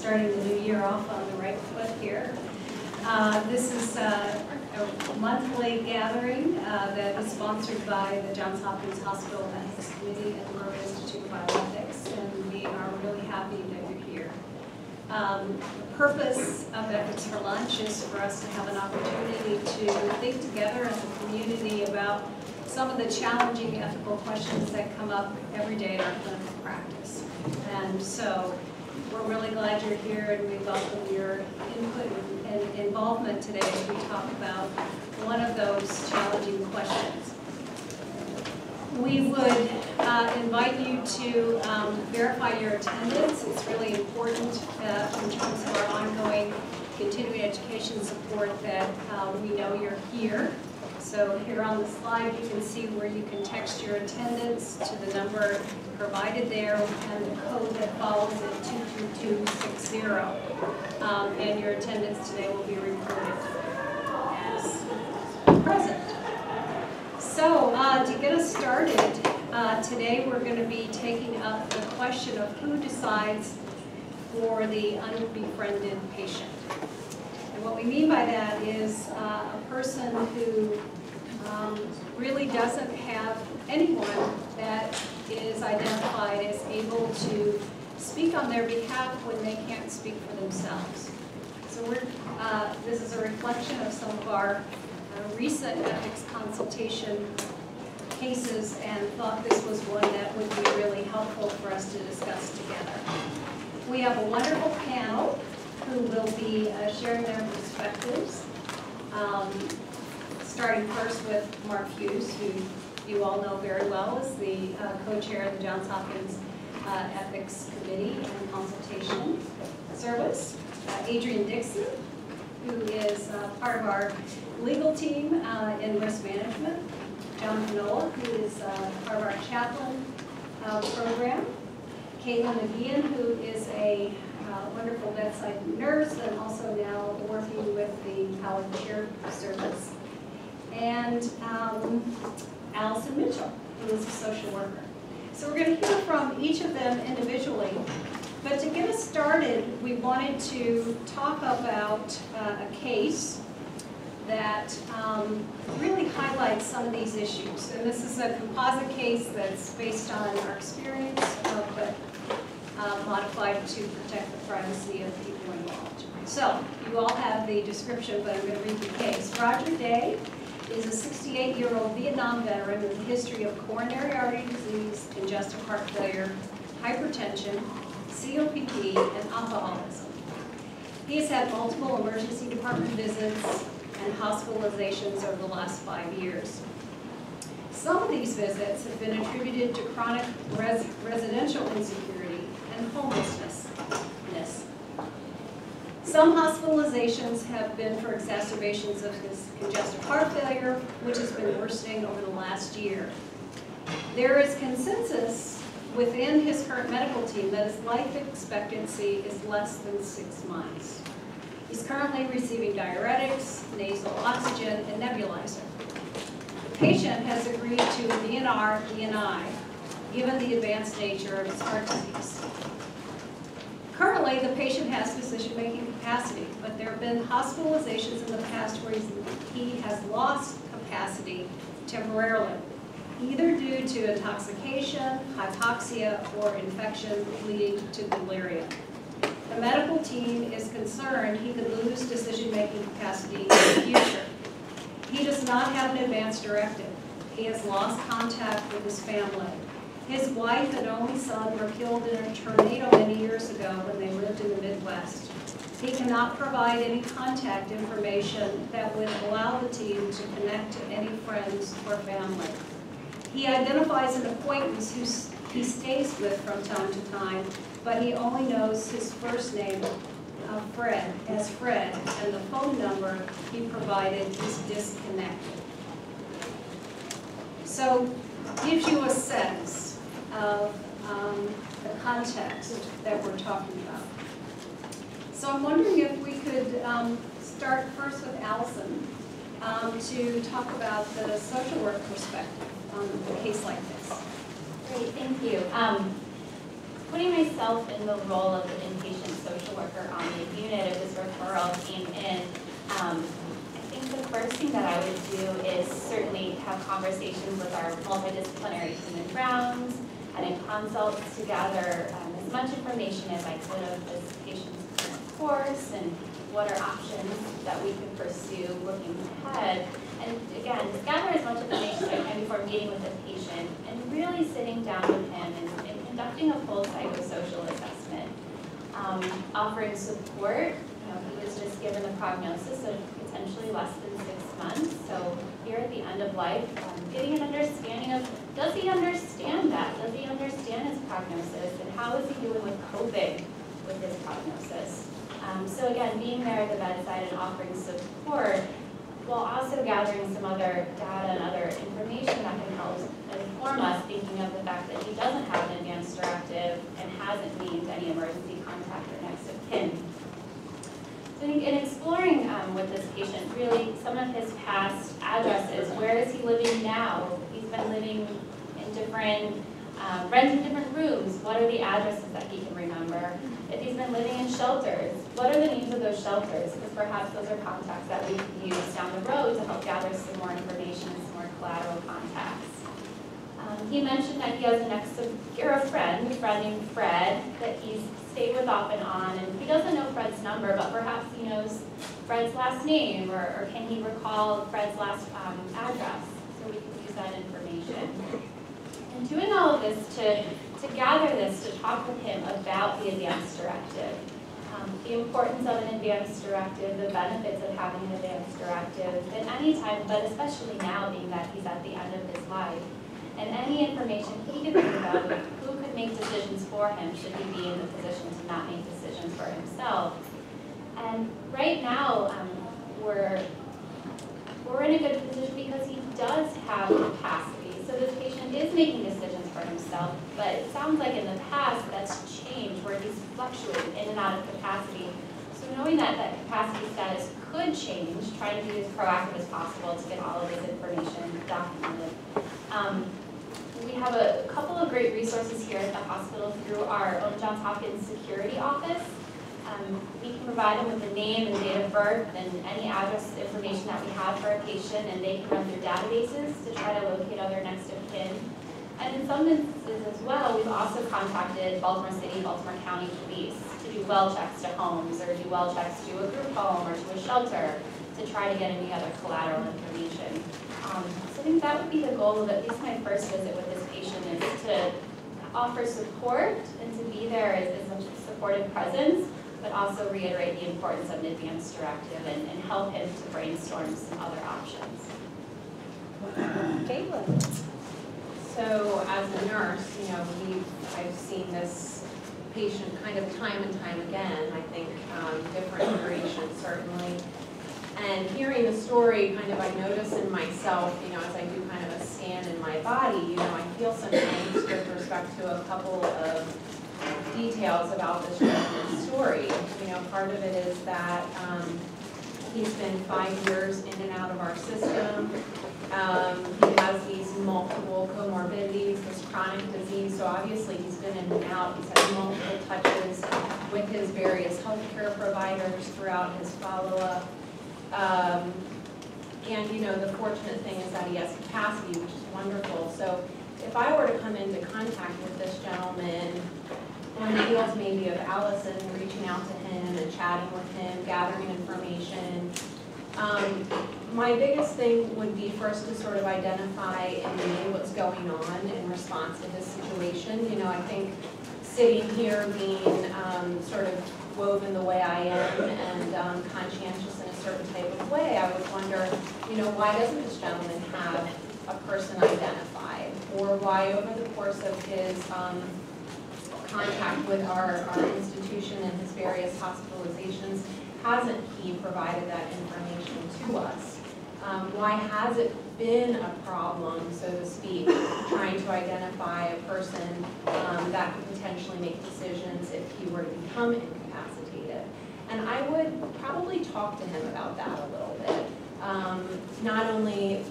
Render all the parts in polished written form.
starting the new year off on the right foot here. This is a monthly gathering that is sponsored by the Johns Hopkins Hospital Ethics Committee at the Royal Institute of Bioethics, and we are really happy that you're here. The purpose of Ethics for Lunch is for us to have an opportunity to think together as a community about some of the challenging ethical questions that come up every day in our clinical practice. And so we're really glad you're here, and we welcome your input and involvement today as we talk about one of those challenging questions. We would invite you to verify your attendance. It's really important in terms of our ongoing continuing education support that we know you're here. So here on the slide, you can see where you can text your attendance to the number provided there, and the code that follows it, 22260. And your attendance today will be reported as present. So to get us started, today we're going to be taking up the question of who decides for the unbefriended patient. And what we mean by that is a person who really doesn't have anyone that is identified as able to speak on their behalf when they can't speak for themselves. So this is a reflection of some of our recent ethics consultation cases, and thought this was one that would be really helpful for us to discuss together. We have a wonderful panel who will be sharing their perspectives. Starting first with Mark Hughes, who you all know very well as the co-chair of the Johns Hopkins Ethics Committee and Consultation Service. Adrian Dixon, who is part of our legal team in risk management. John Canola, who is part of our chaplain program. Caitlin McGeehan, who is a wonderful bedside nurse and also now working with the palliative care service. And Allison Mitchell, who is a social worker. So we're going to hear from each of them individually. But to get us started, we wanted to talk about a case that really highlights some of these issues. And this is a composite case that's based on our experience, but modified to protect the privacy of people involved. So you all have the description, but I'm going to read the case. Roger Day is a 68-year-old Vietnam veteran with a history of coronary artery disease, congestive heart failure, hypertension, COPD, and alcoholism. He has had multiple emergency department visits and hospitalizations over the last 5 years. Some of these visits have been attributed to chronic residential insecurity and homelessness. Some hospitalizations have been for exacerbations of his congestive heart failure, which has been worsening over the last year. There is consensus within his current medical team that his life expectancy is less than 6 months. He's currently receiving diuretics, nasal oxygen, and nebulizer. The patient has agreed to a DNR/DNI, given the advanced nature of his heart disease. Currently, the patient has decision-making capacity, but there have been hospitalizations in the past where he has lost capacity temporarily, either due to intoxication, hypoxia, or infection leading to delirium. The medical team is concerned he could lose decision-making capacity in the future. He does not have an advance directive. He has lost contact with his family. His wife and only son were killed in a tornado many years ago when they lived in the Midwest. He cannot provide any contact information that would allow the team to connect to any friends or family. He identifies an acquaintance who he stays with from time to time, but he only knows his first name, Fred, as Fred, and the phone number he provided is disconnected. So, gives you a sense of the context that we're talking about. So I'm wondering if we could start first with Allison to talk about the social work perspective on a case like this. Great, thank you. Putting myself in the role of the inpatient social social worker on the unit if this referral came in, I think the first thing that I would do is certainly have conversations with our multidisciplinary team in rounds and in consults to gather as much information as I could of this patient's current course and what are options that we could pursue looking ahead. And again, just gather as much information as I can before meeting with the patient and really sitting down with him and conducting a full psychosocial assessment. Offering support. He was just given a prognosis of potentially less than 6 months. So here at the end of life, getting an understanding of, does he understand that? Does he understand his prognosis? And how is he doing with coping with his prognosis? So again, being there at the bedside and offering support while also gathering some other data and other information that can help inform us, thinking of the fact that he doesn't have an advanced directive and hasn't named any emergency contact or next of kin. So I think in exploring with this patient, really some of his past addresses, where is he living now? He's been living in different, renting different rooms. What are the addresses that he can remember? If he's been living in shelters, what are the names of those shelters? Because perhaps those are contacts that we can use down the road to help gather some more information and some more collateral contacts. He mentioned that he has a a friend named Fred that he's stayed with off and on, and he doesn't know Fred's number, but perhaps he knows Fred's last name, or can he recall Fred's last address, so we can use that information. And doing all of this to gather this, to talk with him about the advanced directive, the importance of an advanced directive, the benefits of having an advanced directive at any time, but especially now being that he's at the end of his life. And any information he could think about who could make decisions for him should he be in the position to not make decisions for himself. And right now, we're in a good position because he does have capacity. So this patient is making decisions for himself, but it sounds like in the past that's changed where he's fluctuated in and out of capacity. So knowing that that capacity status could change, trying to be as proactive as possible to get all of this information documented. We have a couple of great resources here at the hospital through our own Johns Hopkins security office. We can provide them with the name and date of birth and any address information that we have for a patient, and they can run through databases to try to locate other next of kin. And in some instances as well, we've also contacted Baltimore City, Baltimore County Police to do well checks to homes, or do well checks to a group home or to a shelter to try to get any other collateral information. So I think that would be the goal of at least my first visit with this patient, is to offer support and to be there as a supportive presence, but also reiterate the importance of an advanced directive and help him to brainstorm some other options. Caitlin. So as a nurse, I've seen this patient kind of time and time again, I think different iterations certainly. And hearing the story, I notice in myself, as I do kind of a scan in my body, I feel some angst with respect to a couple of details about this gentleman's story. Part of it is that he's been 5 years in and out of our system. He has these multiple comorbidities, this chronic disease, so obviously he's been in and out. He's had multiple touches with his various healthcare providers throughout his follow-up. And the fortunate thing is that he has capacity, which is wonderful. So if I were to come into contact with this gentleman on the heels maybe of Allison, reaching out to him and chatting with him, gathering information, my biggest thing would be first to sort of identify and know what's going on in response to his situation. I think sitting here being sort of woven the way I am and conscientious in a certain type of way, I would wonder, why doesn't this gentleman have a person identified? Or why over the course of his contact with our institution and his various hospitalizations, hasn't he provided that information to us? Why has it been a problem, so to speak, trying to identify a person that could potentially make decisions if he were to become incapacitated? And I would probably talk to him about that a little bit. Not only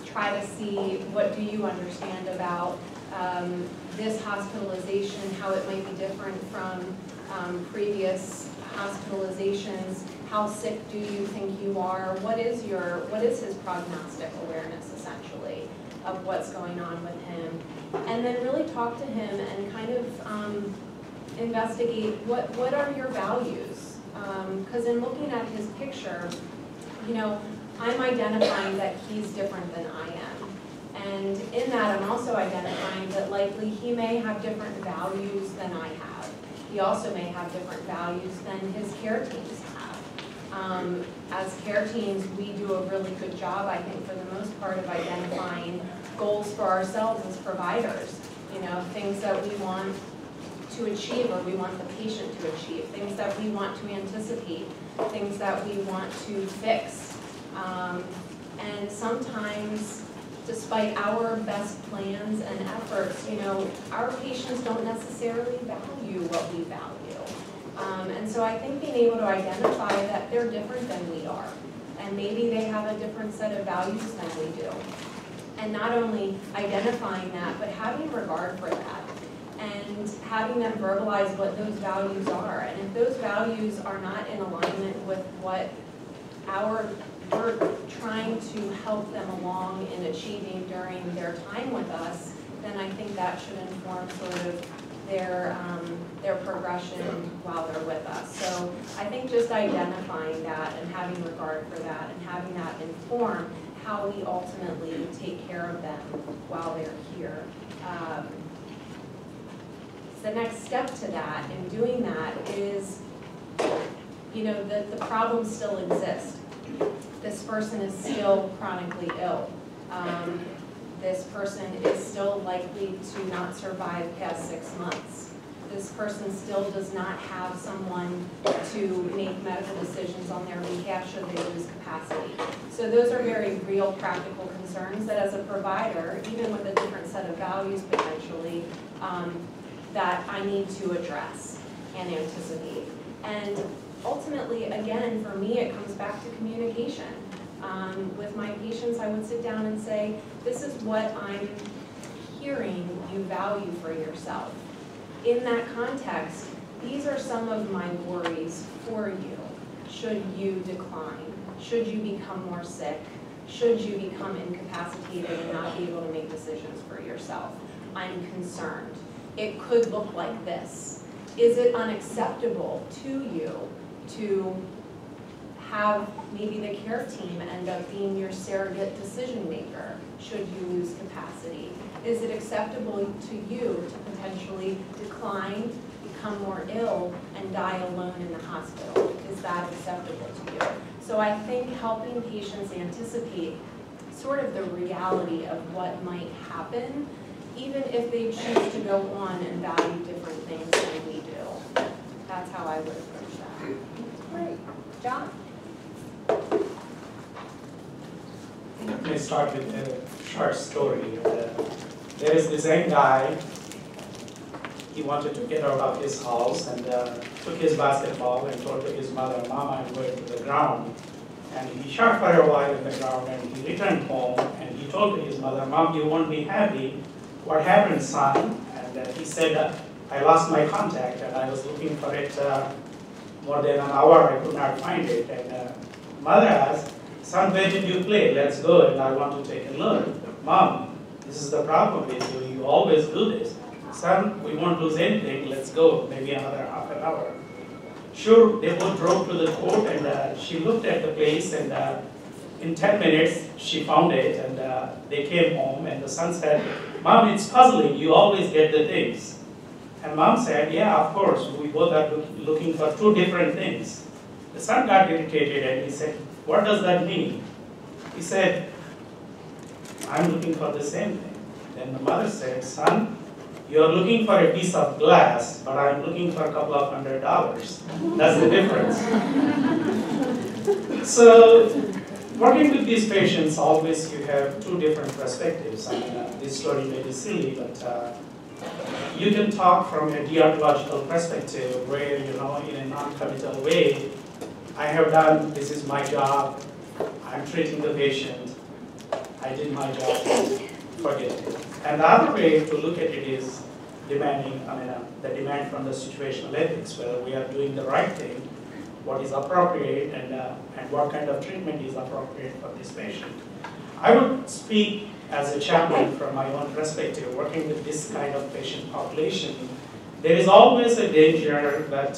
try to see what do you understand about this hospitalization, how it might be different from previous hospitalizations. How sick do you think you are? What is his prognostic awareness, essentially, of what's going on with him? And then really talk to him and kind of investigate what are your values? Because in looking at his picture, you know, I'm identifying that he's different than I am. And in that, I'm also identifying that likely he may have different values than I have. He also may have different values than his care teams have. As care teams, we do a really good job, I think, for the most part, of identifying goals for ourselves as providers. You know, things that we want to achieve or we want the patient to achieve, things that we want to anticipate, things that we want to fix. And sometimes, despite our best plans and efforts, you know, our patients don't necessarily value what we value. And so I think being able to identify that they're different than we are, and maybe they have a different set of values than we do. And not only identifying that, but having regard for that, and having them verbalize what those values are. And if those values are not in alignment with what we're trying to help them along in achieving during their time with us, then I think that should inform sort of their progression while they're with us. So I think just identifying that and having regard for that and having that inform how we ultimately take care of them while they're here. The next step to that in doing that is, you know, the problems still exist. This person is still chronically ill. This person is still likely to not survive past 6 months. This person still does not have someone to make medical decisions on their behalf should they lose capacity. So those are very real practical concerns that as a provider, even with a different set of values potentially, that I need to address and anticipate. And ultimately, again, for me, it comes back to communication. With my patients, I would sit down and say, this is what I'm hearing you value for yourself. In that context, these are some of my worries for you. Should you decline? Should you become more sick? Should you become incapacitated and not be able to make decisions for yourself? I'm concerned. It could look like this. Is it unacceptable to you to have maybe the care team end up being your surrogate decision maker should you lose capacity? Is it acceptable to you to potentially decline, become more ill, and die alone in the hospital? Is that acceptable to you? So I think helping patients anticipate sort of the reality of what might happen, even if they choose to go on and value different things than we do. That's how I would approach that. Great. John? Let me start with a short story. There is this young guy, he wanted to get out of his house and took his basketball and told to his mother, Mom, I'm going to the ground. And he shot for a while in the ground and he returned home and he told to his mother, Mom, you won't be happy. What happened, son? And he said, I lost my contact and I was looking for it more than an hour. I could not find it. And mother asked, son, where did you play? Let's go and I want to take a look. Mom, this is the problem with you. You always do this. Son, we won't lose anything. Let's go. Maybe another half an hour. Sure, they both drove to the court and she looked at the place and in 10 minutes she found it and they came home and the son said, Mom, it's puzzling. You always get the things. And Mom said, yeah, of course. We both are looking for two different things. The son got irritated and he said, what does that mean? He said, I'm looking for the same thing. Then the mother said, son, you're looking for a piece of glass, but I'm looking for a couple of $100. That's the difference. So, working with these patients, always you have two different perspectives. I mean, this story may be silly, but you can talk from a deontological perspective where, in a non-committal way, I have done, this is my job, I'm treating the patient, I did my job, forget it. And the other way to look at it is demanding, the demand from the situational ethics, whether we are doing the right thing, what is appropriate, and what kind of treatment is appropriate for this patient. I would speak as a chaplain from my own perspective, working with this kind of patient population. There is always a danger that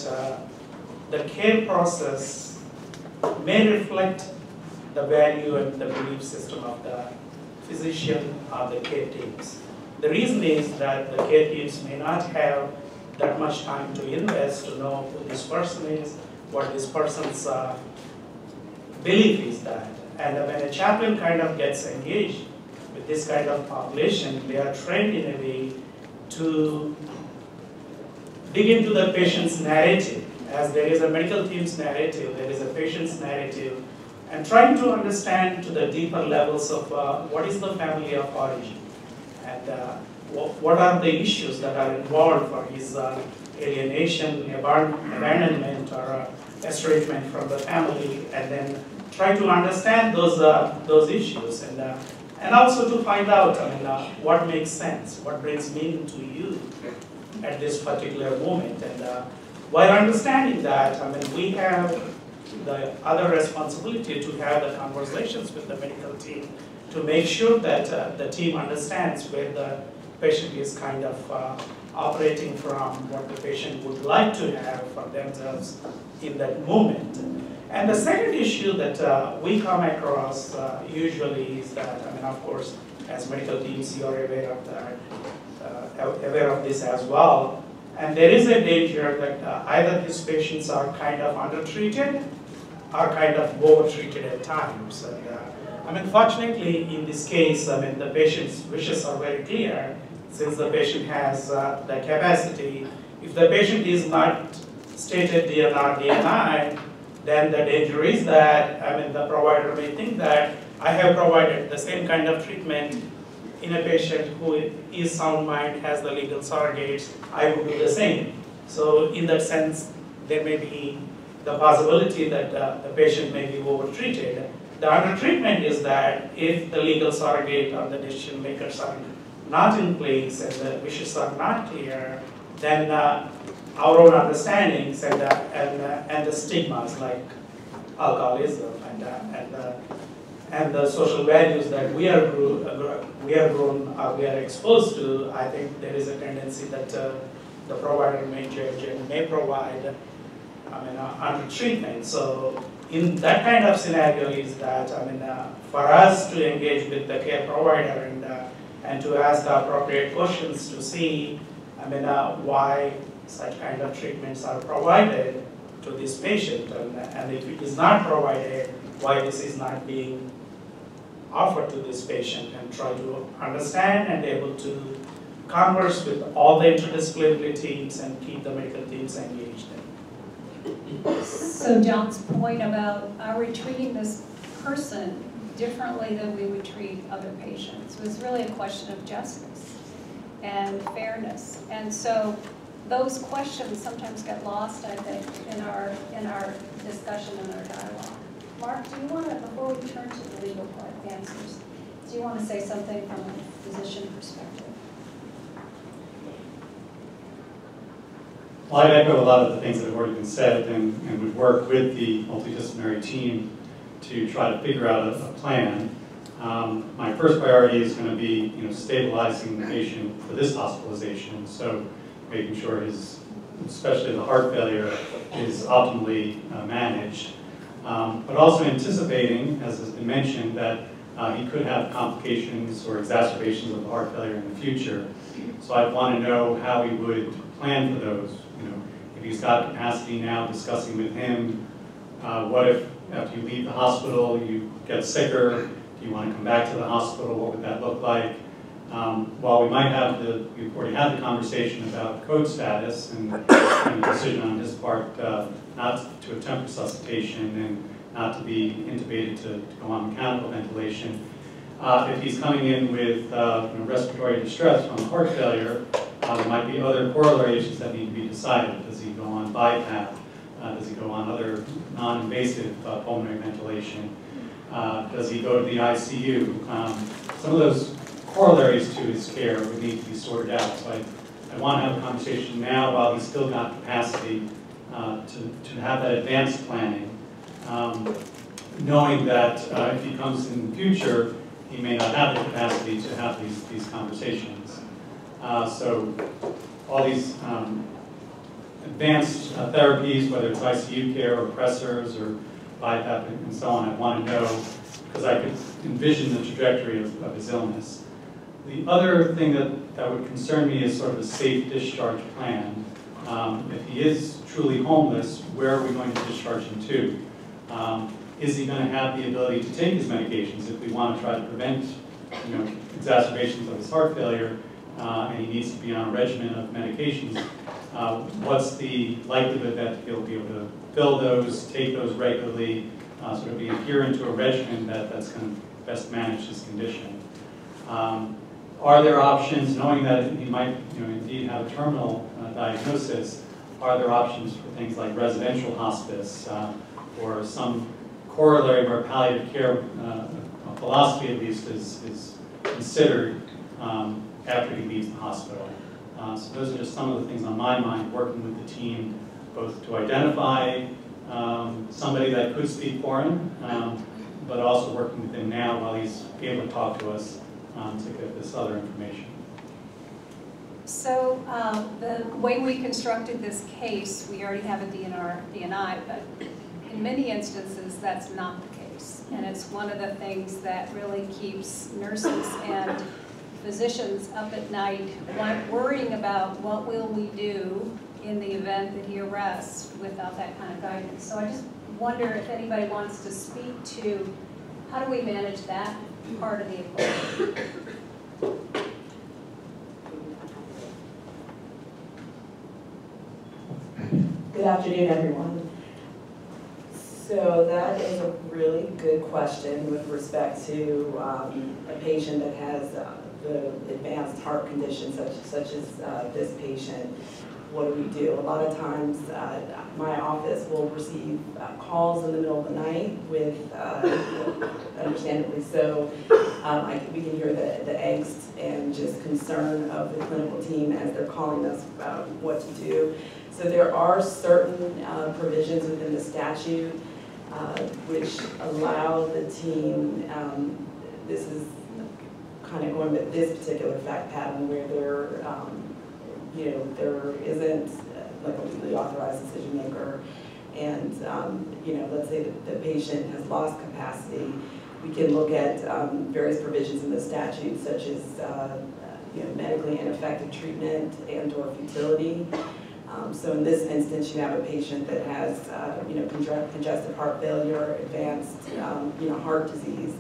the care process may reflect the value and the belief system of the physician or the care teams. The reason is that the care teams may not have that much time to invest to know who this person is, what this person's belief is that. And when a chaplain kind of gets engaged with this kind of population, they are trained in a way to dig into the patient's narrative. As there is a medical team's narrative, there is a patient's narrative, and trying to understand to the deeper levels of what is the family of origin, and what are the issues that are involved for his alienation, abandonment, or estrangement from the family, and then try to understand those issues, and also to find out what makes sense, what brings meaning to you at this particular moment. And while understanding that, we have the other responsibility to have the conversations with the medical team to make sure that the team understands where the patient is kind of operating from, what the patient would like to have for themselves in that moment. And the second issue that we come across usually is that, of course, as medical teams, you are aware of that, aware of this as well. And there is a danger that either these patients are kind of undertreated or kind of over-treated at times. And fortunately, in this case, the patient's wishes are very clear, since the patient has the capacity. If the patient is not stated DNR, DNI, then the danger is that, the provider may think that I have provided the same kind of treatment in a patient who is sound mind, has the legal surrogates, I would do the same. So in that sense, there may be the possibility that the patient may be over-treated. The undertreatment is that if the legal surrogate or the decision makers are not in place and the wishes are not clear, then our own understandings and the stigmas like alcoholism and the social values that we are exposed to, I think there is a tendency that the provider may judge and may provide under treatment. So in that kind of scenario is that for us to engage with the care provider and to ask the appropriate questions to see why such kind of treatments are provided to this patient, and if it is not provided, why this is not being offered to this patient, and try to understand and able to converse with all the interdisciplinary teams and keep the medical teams engaged. So John's point about are we treating this person differently than we would treat other patients was really a question of justice and fairness. And so those questions sometimes get lost, I think, in our discussion and our dialogue. Mark, do you want to, before we turn to the legal part of answers, do you want to say something from a physician perspective? Well, I'd echo a lot of the things that have already been said, and would work with the multidisciplinary team to try to figure out a plan. My first priority is going to be, stabilizing the patient for this hospitalization. So making sure especially the heart failure, is optimally managed. But also anticipating, as has been mentioned, that he could have complications or exacerbations of the heart failure in the future. So I'd want to know how we would plan for those. If he's got capacity now, discussing with him, what if after you leave the hospital you get sicker? Do you want to come back to the hospital? What would that look like? While we might have we've already had the conversation about code status and a decision on his part not to attempt resuscitation and not to be intubated to go on mechanical ventilation. If he's coming in with respiratory distress from heart failure, there might be other corollary issues that need to be decided. Does he go on BiPAP? Does he go on other non-invasive pulmonary ventilation? Does he go to the ICU? Some of those corollaries to his care would need to be sorted out. So I want to have a conversation now while he's still got capacity to have that advanced planning, knowing that if he comes in the future, he may not have the capacity to have these conversations. So all these advanced therapies, whether it's ICU care or pressors or BiPAP and so on, I want to know because I could envision the trajectory of his illness. The other thing that would concern me is sort of a safe discharge plan. If he is truly homeless, where are we going to discharge him to? Is he going to have the ability to take his medications if we want to try to prevent, exacerbations of his heart failure, and he needs to be on a regimen of medications? What's the likelihood that he'll be able to fill those, take those regularly, sort of be adherent to a regimen that's going to best manage his condition? Are there options, knowing that he might indeed have a terminal diagnosis, are there options for things like residential hospice or some corollary where palliative care, philosophy at least, is considered after he leaves the hospital? So those are just some of the things on my mind, working with the team, both to identify somebody that could speak for him, but also working with him now while he's able to talk to us to get this other information. So the way we constructed this case, we already have a DNI, but in many instances that's not the case. And it's one of the things that really keeps nurses and physicians up at night worrying about what will we do in the event that he arrests without that kind of guidance. So I just wonder if anybody wants to speak to how do we manage that part of the equation. Good afternoon, everyone. So that is a really good question with respect to a patient that has the advanced heart condition such as this patient. What do we do? A lot of times my office will receive calls in the middle of the night with, understandably so, we can hear the angst and just concern of the clinical team as they're calling us about what to do. So there are certain provisions within the statute which allow the team, this is kind of going with this particular fact pattern where there isn't like a legally authorized decision maker, and let's say that the patient has lost capacity, we can look at various provisions in the statute, such as medically ineffective treatment and/or futility. So in this instance, you have a patient that has congestive heart failure, advanced heart disease.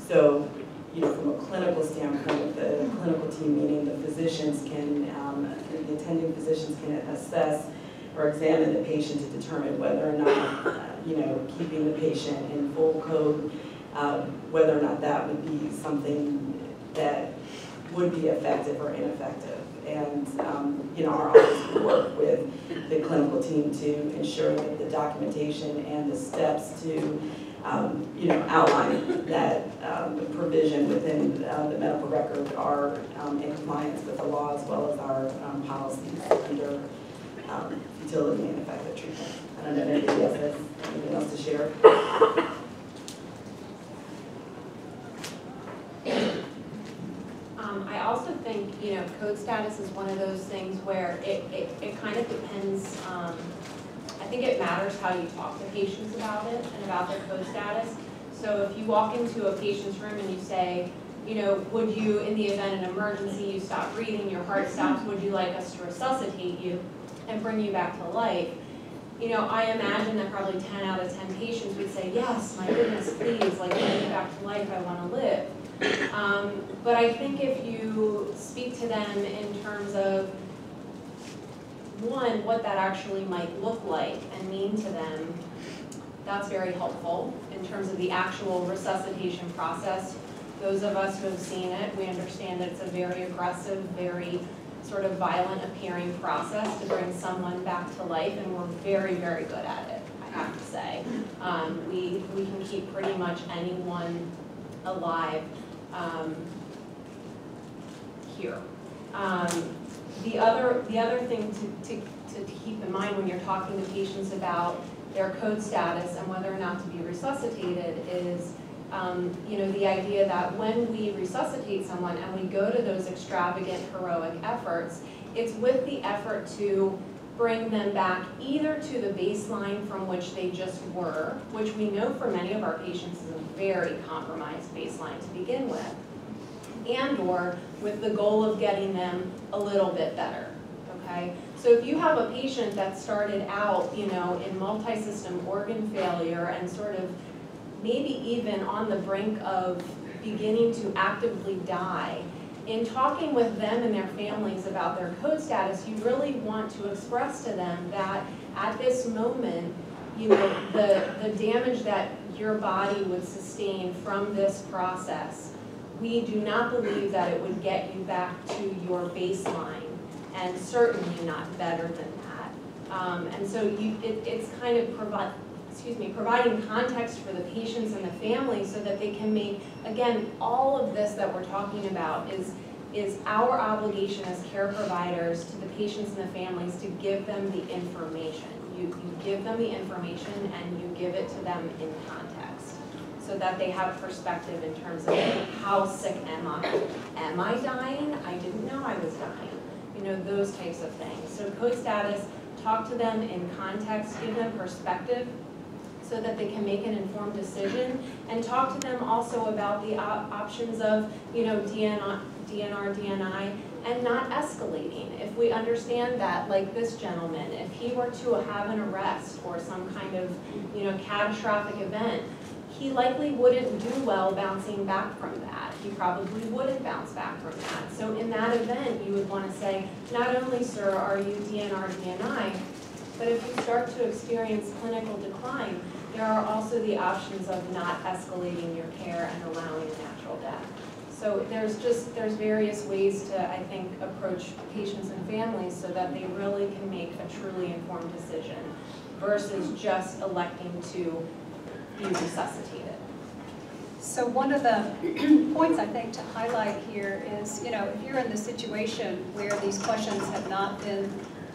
So from a clinical standpoint, the clinical team, meaning the physicians can, the attending physicians can assess or examine the patient to determine whether or not, keeping the patient in full code, whether or not that would be something that would be effective or ineffective. And, our office would work with the clinical team to ensure that the documentation and the steps to outline that the provision within the medical record are in compliance with the law as well as our policies under futility and effective treatment. I don't know if anybody else has anything else to share. I also think, code status is one of those things where it kind of depends. I think it matters how you talk to patients about it and about their code status. So if you walk into a patient's room and you say, would you, in the event of an emergency, you stop breathing, your heart stops, would you like us to resuscitate you and bring you back to life? I imagine that probably 10 out of 10 patients would say, yes, my goodness, please, bring me back to life, I want to live. But I think if you speak to them in terms of, one, what that actually might look like and mean to them, that's very helpful in terms of the actual resuscitation process. Those of us who have seen it, we understand that it's a very aggressive, very sort of violent appearing process to bring someone back to life, and we're very, very good at it, I have to say. We can keep pretty much anyone alive. here. The other thing to keep in mind when you're talking to patients about their code status and whether or not to be resuscitated is, the idea that when we resuscitate someone and we go to those extravagant, heroic efforts, it's with the effort to bring them back either to the baseline from which they just were, which we know for many of our patients is a very compromised baseline to begin with, and or with the goal of getting them a little bit better, okay? So if you have a patient that started out, in multi-system organ failure and sort of maybe even on the brink of beginning to actively die, in talking with them and their families about their code status, you really want to express to them that at this moment, the damage that your body would sustain from this process, we do not believe that it would get you back to your baseline, and certainly not better than that. And so it's kind of providing context for the patients and the families so that they can make, again, all of this that we're talking about is our obligation as care providers to the patients and the families to give them the information. You give them the information and you give it to them in context so that they have perspective in terms of how sick am I? Am I dying? I didn't know I was dying. Those types of things. So code status, talk to them in context, give them perspective so that they can make an informed decision, and talk to them also about the options of, DNR, DNI, and not escalating. If we understand that, like this gentleman, if he were to have an arrest or some kind of, catastrophic event, he likely wouldn't do well bouncing back from that. He probably wouldn't bounce back from that. So in that event, you would want to say, not only, sir, are you DNR, DNI, but if you start to experience clinical decline, there are also the options of not escalating your care and allowing a natural death. So there's various ways to, I think, approach patients and families so that they really can make a truly informed decision versus just electing to be resuscitated. So one of the points I think to highlight here is, if you're in the situation where these questions have not been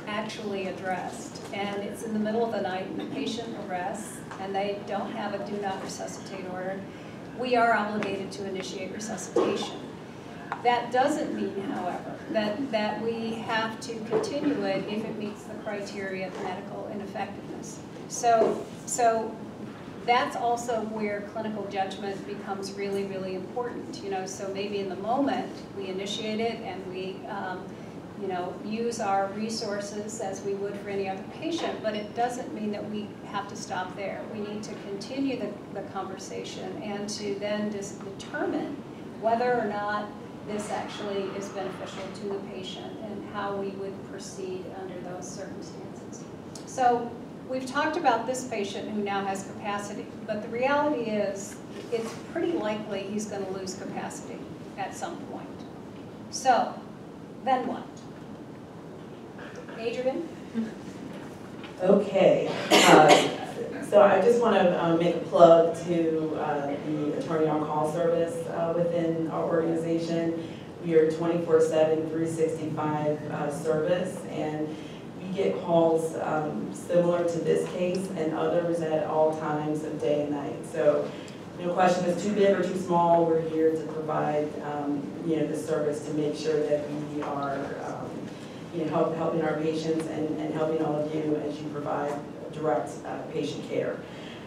actually addressed, and it's in the middle of the night and the patient arrests, and they don't have a do not resuscitate order, we are obligated to initiate resuscitation. That doesn't mean, however, that we have to continue it if it meets the criteria of medical ineffectiveness. So that's also where clinical judgment becomes really, really important. So maybe in the moment we initiate it and we use our resources as we would for any other patient, but it doesn't mean that we have to stop there. We need to continue the conversation and to then determine whether or not this actually is beneficial to the patient and how we would proceed under those circumstances. So we've talked about this patient who now has capacity, but the reality is it's pretty likely he's going to lose capacity at some point. So then what? Adrian? Okay, so I just want to make a plug to the attorney on-call service within our organization. We are 24/7, 365 service, and we get calls similar to this case and others at all times of day and night. So no question if it's too big or too small, we're here to provide the service to make sure that we are helping our patients and helping all of you as you provide direct patient care.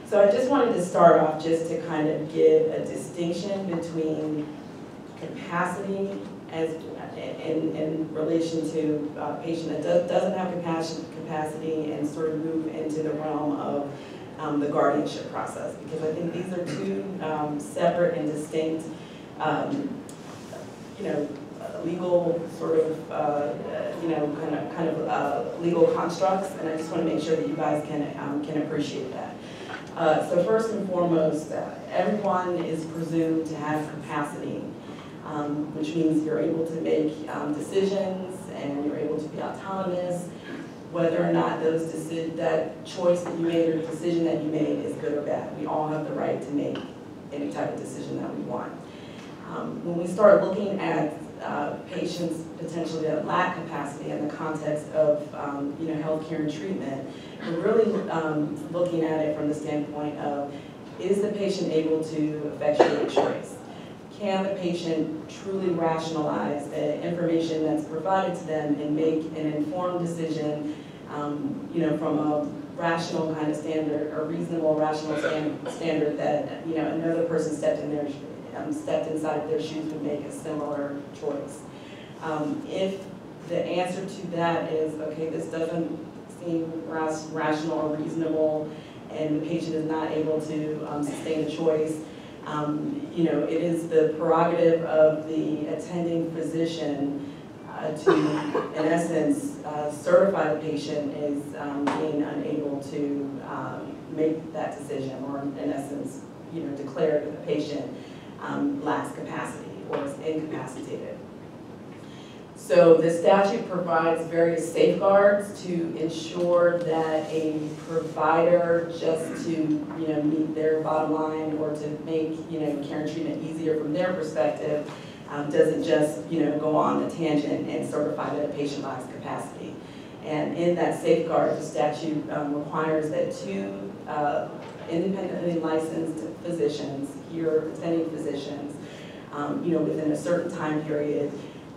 So I just wanted to start off just to kind of give a distinction between capacity as in relation to a patient that doesn't have capacity and sort of move into the realm of the guardianship process, because I think these are two separate and distinct legal sort of, kind of legal constructs, and I just want to make sure that you guys can appreciate that. So first and foremost, everyone is presumed to have capacity, which means you're able to make decisions and you're able to be autonomous, whether or not that choice that you made or decision that you made is good or bad. We all have the right to make any type of decision that we want. When we start looking at patients potentially that lack capacity in the context of healthcare and treatment. We're really looking at it from the standpoint of, is the patient able to effectuate choice? Can the patient truly rationalize the information that's provided to them and make an informed decision, from a rational kind of standard, a reasonable rational standard that another person stepped inside of their shoes would make a similar choice. If the answer to that is, okay, this doesn't seem rational or reasonable, and the patient is not able to sustain a choice, it is the prerogative of the attending physician to, in essence, certify the patient as being unable to make that decision, or in essence, declare that the patient lacks capacity or is incapacitated. So the statute provides various safeguards to ensure that a provider, just to meet their bottom line or to make care and treatment easier from their perspective, doesn't just go on a tangent and certify that a patient lacks capacity. And in that safeguard, the statute requires that two independently licensed physicians, here attending physicians, within a certain time period,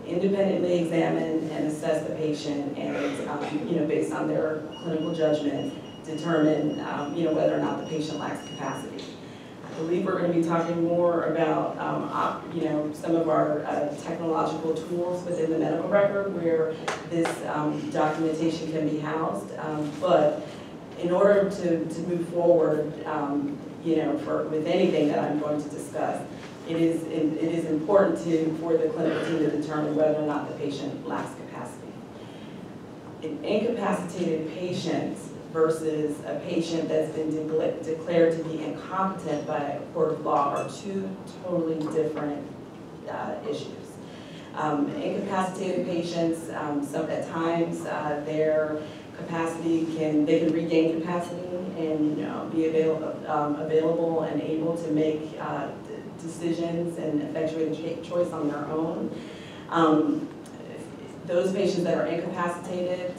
independently examine and assess the patient and, based on their clinical judgment, determine, whether or not the patient lacks capacity. I believe we're going to be talking more about, some of our technological tools within the medical record where this documentation can be housed. But in order to move forward, with anything that I'm going to discuss, it is important for the clinical team to determine whether or not the patient lacks capacity. An incapacitated patient versus a patient that's been declared to be incompetent by a court of law are two totally different issues. Incapacitated patients, at times their capacity they can regain capacity and be available and able to make decisions and effectuate a choice on their own. Those patients that are incapacitated,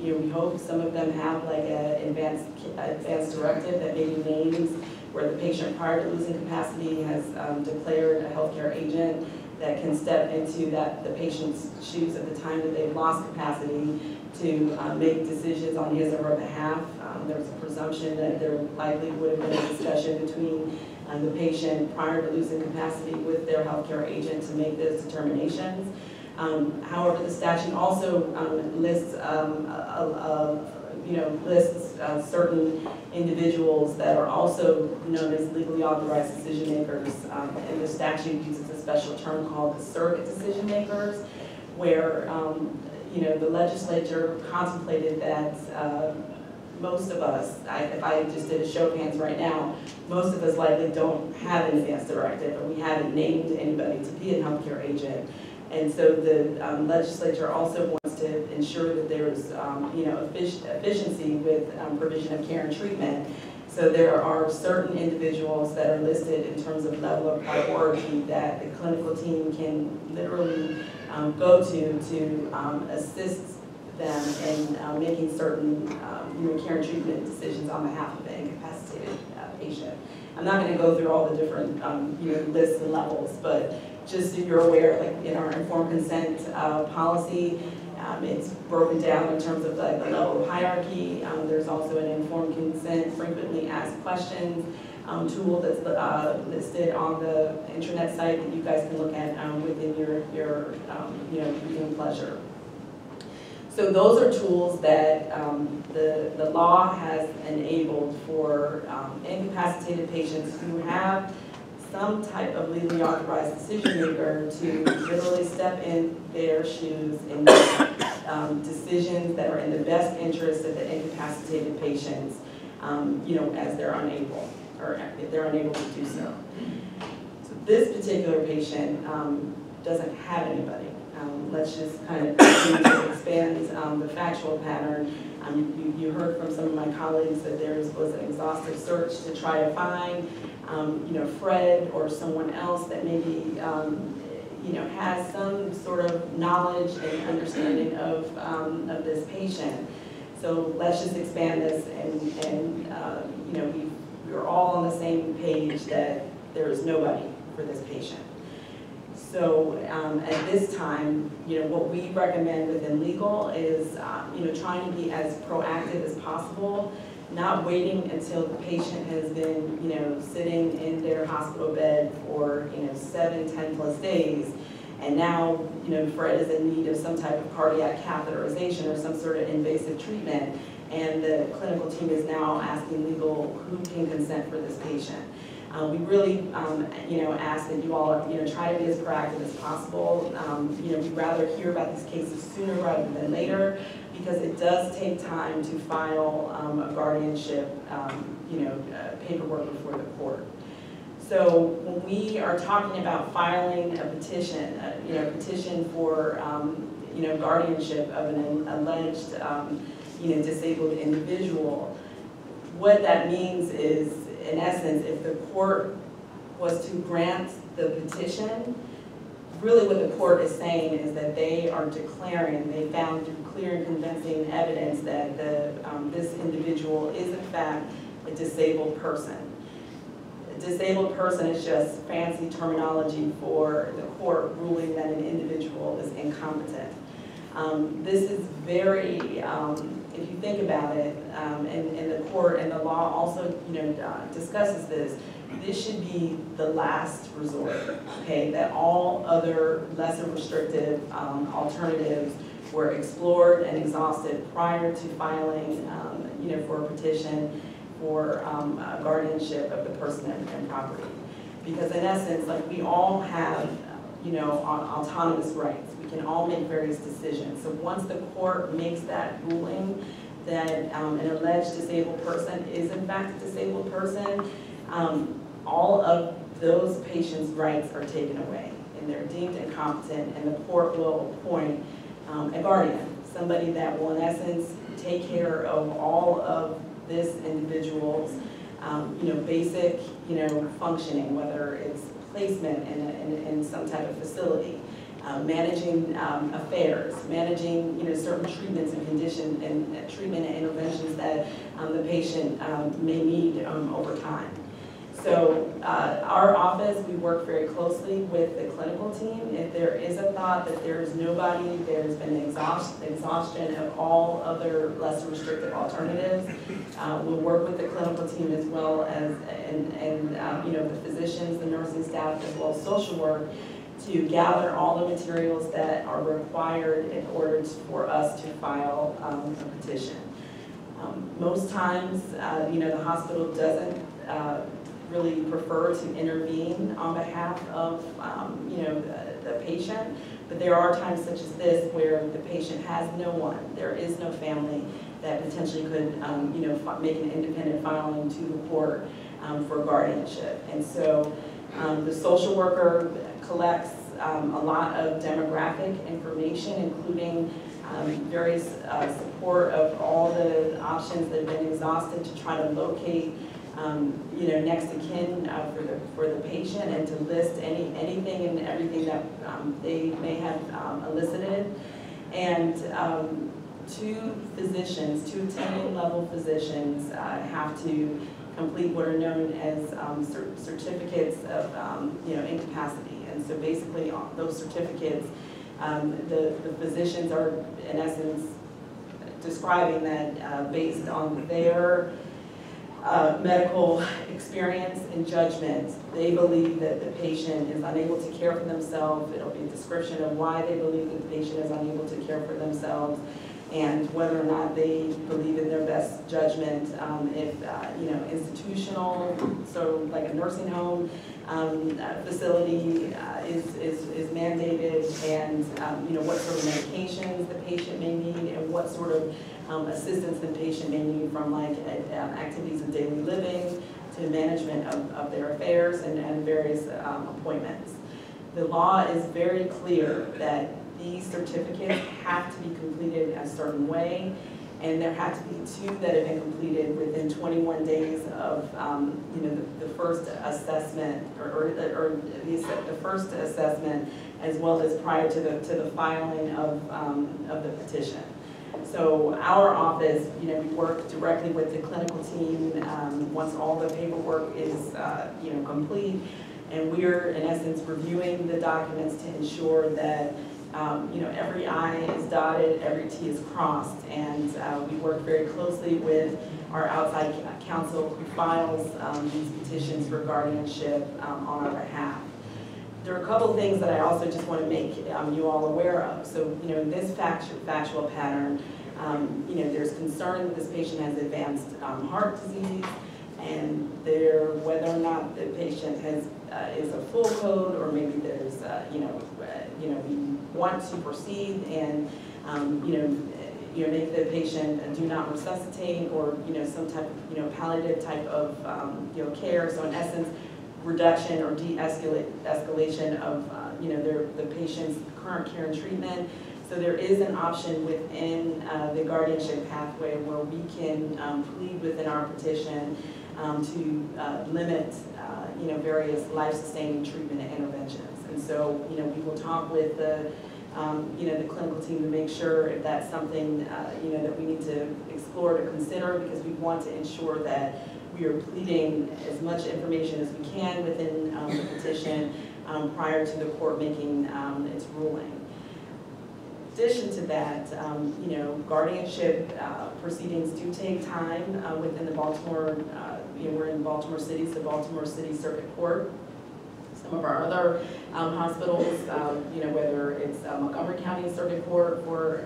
we hope some of them have like an advanced directive that maybe names where the patient prior to losing capacity has declared a healthcare agent that can step into the patient's shoes at the time that they've lost capacity to make decisions on his or her behalf. There's a presumption that there likely would have been a discussion between the patient prior to losing capacity with their healthcare agent to make those determinations. However, the statute also lists certain individuals that are also known as legally authorized decision makers, and the statute uses a special term called the surrogate decision makers, where the legislature contemplated that most of us, if I just did a show of hands right now, most of us likely don't have an advance directive, or we haven't named anybody to be a healthcare agent. And so the legislature also wants to ensure that there's efficiency with provision of care and treatment. So there are certain individuals that are listed in terms of level of priority that the clinical team can literally go to assist them in making certain care and treatment decisions on behalf of an incapacitated patient. I'm not going to go through all the different lists and levels, but just so you're aware, like in our informed consent policy, it's broken down in terms of like the level of hierarchy. There's also an informed consent frequently asked questions tool that's listed on the internet site that you guys can look at within your viewing pleasure. So those are tools that the law has enabled for incapacitated patients who have some type of legally authorized decision maker to literally step in their shoes and make decisions that are in the best interest of the incapacitated patients, as they're unable, or if they're unable to do so. So this particular patient doesn't have anybody. Let's just kind of continue to expand the factual pattern. You heard from some of my colleagues that there was an exhaustive search to try to find, Fred or someone else that maybe, has some sort of knowledge and understanding of this patient. So let's just expand this and we're all on the same page that there is nobody for this patient. So at this time, what we recommend within legal is, trying to be as proactive as possible, not waiting until the patient has been, sitting in their hospital bed for, 7, 10 plus days. And now, Fred is in need of some type of cardiac catheterization or some sort of invasive treatment. And the clinical team is now asking legal who can consent for this patient. We really, ask that you all, try to be as proactive as possible. We'd rather hear about these cases sooner rather than later, because it does take time to file a guardianship, paperwork before the court. So when we are talking about filing a petition, petition for, guardianship of an alleged, disabled individual, what that means is, in essence, if the court was to grant the petition, really what the court is saying is that they are declaring, they found through clear and convincing evidence that this individual is in fact a disabled person. A disabled person is just fancy terminology for the court ruling that an individual is incompetent. This is very, if you think about it, and the court and the law also, discusses this, this should be the last resort, okay? That all other lesser restrictive alternatives were explored and exhausted prior to filing, for a petition for guardianship of the person and property. Because in essence, like, we all have, autonomous rights. We can all make various decisions. So once the court makes that ruling that an alleged disabled person is in fact a disabled person, all of those patients' rights are taken away and they're deemed incompetent, and the court will appoint a guardian, somebody that will in essence take care of all of this individual's basic functioning, whether it's placement in some type of facility, managing affairs, managing certain treatments and conditions and treatment and interventions that the patient may need over time. So our office, we work very closely with the clinical team. If there is a thought that there is nobody, there's been exhaustion of all other less restrictive alternatives, we'll work with the clinical team as well as the physicians, the nursing staff, as well as social work, to gather all the materials that are required in order for us to file a petition. Most times, the hospital doesn't really prefer to intervene on behalf of, the patient, but there are times such as this where the patient has no one, there is no family that potentially could, make an independent filing to the court for guardianship. And so the social worker collects a lot of demographic information, including various support of all the options that have been exhausted to try to locate next of kin for the patient, and to list anything and everything that they may have elicited. And two attending level physicians have to complete what are known as certificates of incapacity. And so basically those certificates, the physicians are in essence describing that based on their medical experience and judgment, they believe that the patient is unable to care for themselves. It'll be a description of why they believe that the patient is unable to care for themselves, and whether or not they believe in their best judgment, if institutional, so like a nursing home facility is mandated, and what sort of medications the patient may need, and what sort of assistance the patient may need, from like activities of daily living to management of their affairs and various appointments. The law is very clear that these certificates have to be completed a certain way, and there had to be 2 that had been completed within 21 days of the first assessment or the first assessment, as well as prior to the filing of the petition. So our office, we work directly with the clinical team once all the paperwork is complete, and we're in essence reviewing the documents to ensure that every I is dotted, every T is crossed, and we work very closely with our outside counsel who files these petitions for guardianship on our behalf. There are a couple of things that I also just want to make you all aware of. So, in this factual pattern, there's concern that this patient has advanced heart disease, and whether or not the patient is a full code, or maybe there's we want to proceed and make the patient do not resuscitate, or some type of palliative type of care. So in essence, reduction or de-escalation of the patient's current care and treatment. So there is an option within the guardianship pathway where we can plead within our petition to limit various life-sustaining treatment and interventions. And so we will talk with the clinical team to make sure if that's something that we need to explore, to consider, because we want to ensure that we are pleading as much information as we can within the petition prior to the court making its ruling. In addition to that, guardianship proceedings do take time within the Baltimore, we're in Baltimore City, so Baltimore City Circuit Court. Some of our other hospitals, whether it's Montgomery County Circuit Court for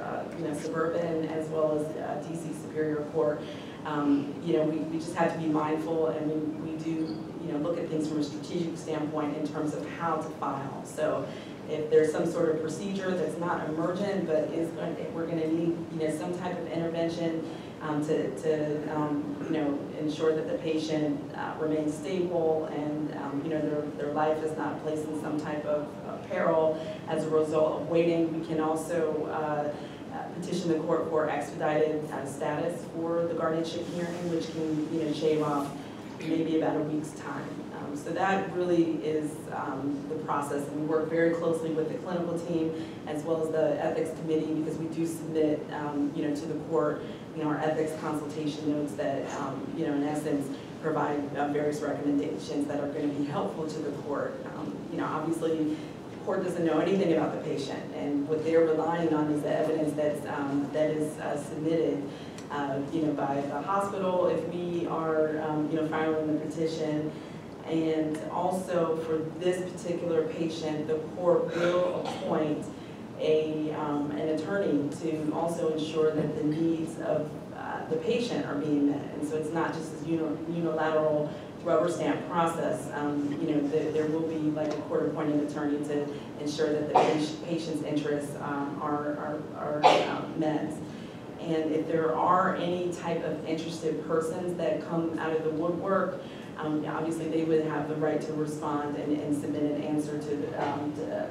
suburban, as well as DC Superior Court, we just have to be mindful, and we do look at things from a strategic standpoint in terms of how to file. So if there's some sort of procedure that's not emergent, but we're going to need some type of intervention to ensure that the patient remains stable and their life is not placed in some type of peril as a result of waiting. We can also petition the court for expedited status for the guardianship hearing, which can shave off maybe about a week's time. So that really is the process, and we work very closely with the clinical team as well as the ethics committee, because we do submit to the court our ethics consultation notes that in essence provide various recommendations that are going to be helpful to the court. Obviously the court doesn't know anything about the patient, and what they're relying on is the evidence that is submitted by the hospital if we are filing the petition. And also for this particular patient, the court will appoint an attorney to also ensure that the needs of the patient are being met. And so it's not just this unilateral rubber stamp process. There will be like a court-appointed attorney to ensure that the patient's interests are met. And if there are any type of interested persons that come out of the woodwork, obviously they would have the right to respond and submit an answer to